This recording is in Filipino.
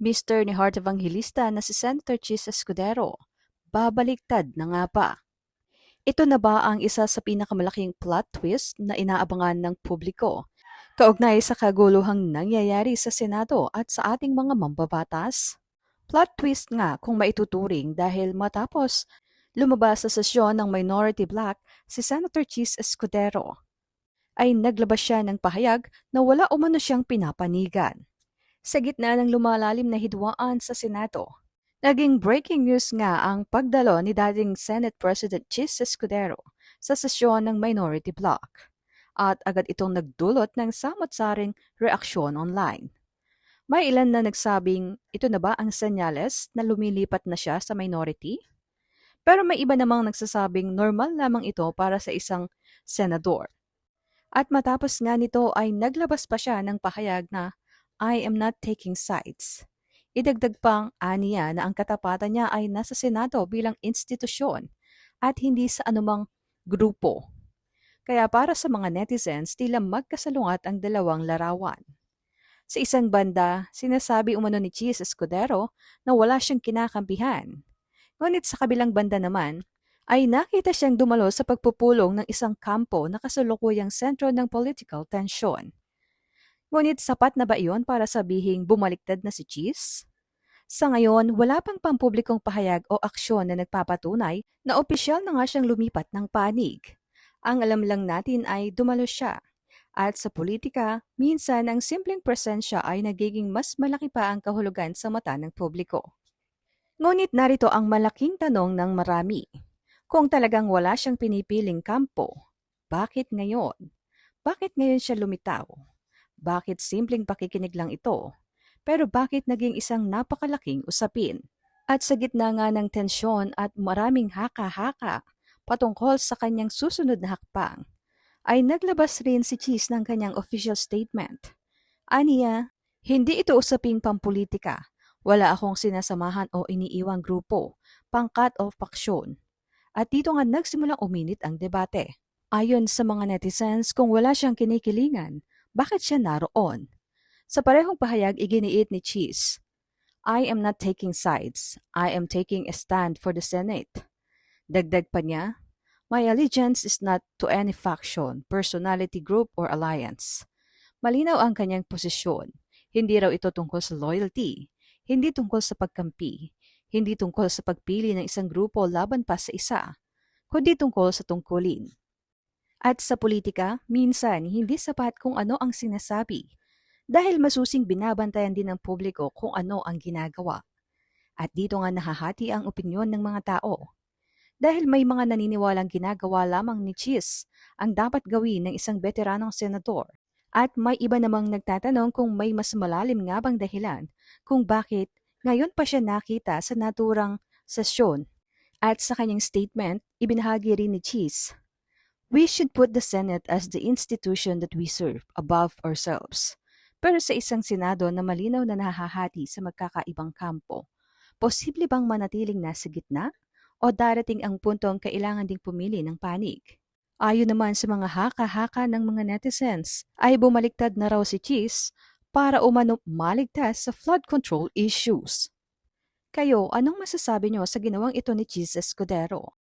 Mister ni Heart Evangelista na si Senator Chis Escudero, babaliktad na nga ba? Ito na ba ang isa sa pinakamalaking plot twist na inaabangan ng publiko? Kaugnay sa kaguluhang nangyayari sa Senado at sa ating mga mambabatas? Plot twist nga kung maituturing dahil matapos lumabas sa sesyon ng Minority Bloc si Senator Chis Escudero, ay naglabas siya ng pahayag na wala umano siyang pinapanigan. Sa gitna ng lumalalim na hidwaan sa Senado, naging breaking news nga ang pagdalo ni dating Senate President Chis Escudero sa sesyon ng Minority Bloc at agad itong nagdulot ng samot-saring reaksyon online. May ilan na nagsabing ito na ba ang senyales na lumilipat na siya sa minority? Pero may iba namang nagsasabing normal lamang ito para sa isang senador. At matapos nga nito ay naglabas pa siya ng pahayag na I am not taking sides. Idagdag pang aniya na ang katapatan niya ay nasa Senado bilang institusyon at hindi sa anumang grupo. Kaya para sa mga netizens, tila magkasalungat ang dalawang larawan. Sa isang banda, sinasabi umano ni Chis Escudero na wala siyang kinakampihan. Ngunit sa kabilang banda naman, ay nakita siyang dumalo sa pagpupulong ng isang kampo na kasalukuyang sentro ng political tension. Ngunit sapat na ba iyon para sabihing bumaliktad na si Cheese? Sa ngayon, wala pang pampublikong pahayag o aksyon na nagpapatunay na opisyal na nga siyang lumipat ng panig. Ang alam lang natin ay dumalo siya. At sa politika, minsan ang simpleng presensya ay nagiging mas malaki pa ang kahulugan sa mata ng publiko. Ngunit narito ang malaking tanong ng marami. Kung talagang wala siyang pinipiling kampo, bakit ngayon? Bakit ngayon siya lumitaw? Bakit simpleng pakikinig lang ito? Pero bakit naging isang napakalaking usapin? At sa gitna nga ng tensyon at maraming haka-haka patungkol sa kanyang susunod na hakbang, ay naglabas rin si Cheese ng kanyang official statement. Aniya, hindi ito usaping pampolitika. Wala akong sinasamahan o iniiwang grupo, pangkat o paksyon. At dito nga nagsimulang uminit ang debate. Ayon sa mga netizens, kung wala siyang kinikilingan, bakit siya naroon? Sa parehong pahayag, iginiit ni Cheese, I am not taking sides. I am taking a stand for the Senate. Dagdag pa niya, my allegiance is not to any faction, personality group, or alliance. Malinaw ang kanyang posisyon. Hindi raw ito tungkol sa loyalty, hindi tungkol sa pagkampi, hindi tungkol sa pagpili ng isang grupo laban pa sa isa, kundi tungkol sa tungkulin. At sa politika, minsan hindi sapat kung ano ang sinasabi dahil masusing binabantayan din ng publiko kung ano ang ginagawa. At dito nga nahahati ang opinyon ng mga tao. Dahil may mga naniniwalang ginagawa lamang ni Cheese ang dapat gawin ng isang veteranong senador. At may iba namang nagtatanong kung may mas malalim nga bang dahilan kung bakit ngayon pa siya nakita sa naturang sesyon. At sa kanyang statement, ibinahagi rin ni Cheese, we should put the Senate as the institution that we serve above ourselves. Pero sa isang Senado na malinaw na nahahati sa magkakaibang kampo, posible bang manatiling nasa gitna? O darating ang puntong kailangan ding pumili ng panig? Ayon naman sa mga haka-haka ng mga netizens, ay bumaliktad na raw si Cheese para umano maligtas sa flood control issues. Kayo, anong masasabi nyo sa ginawang ito ni Cheese Escudero?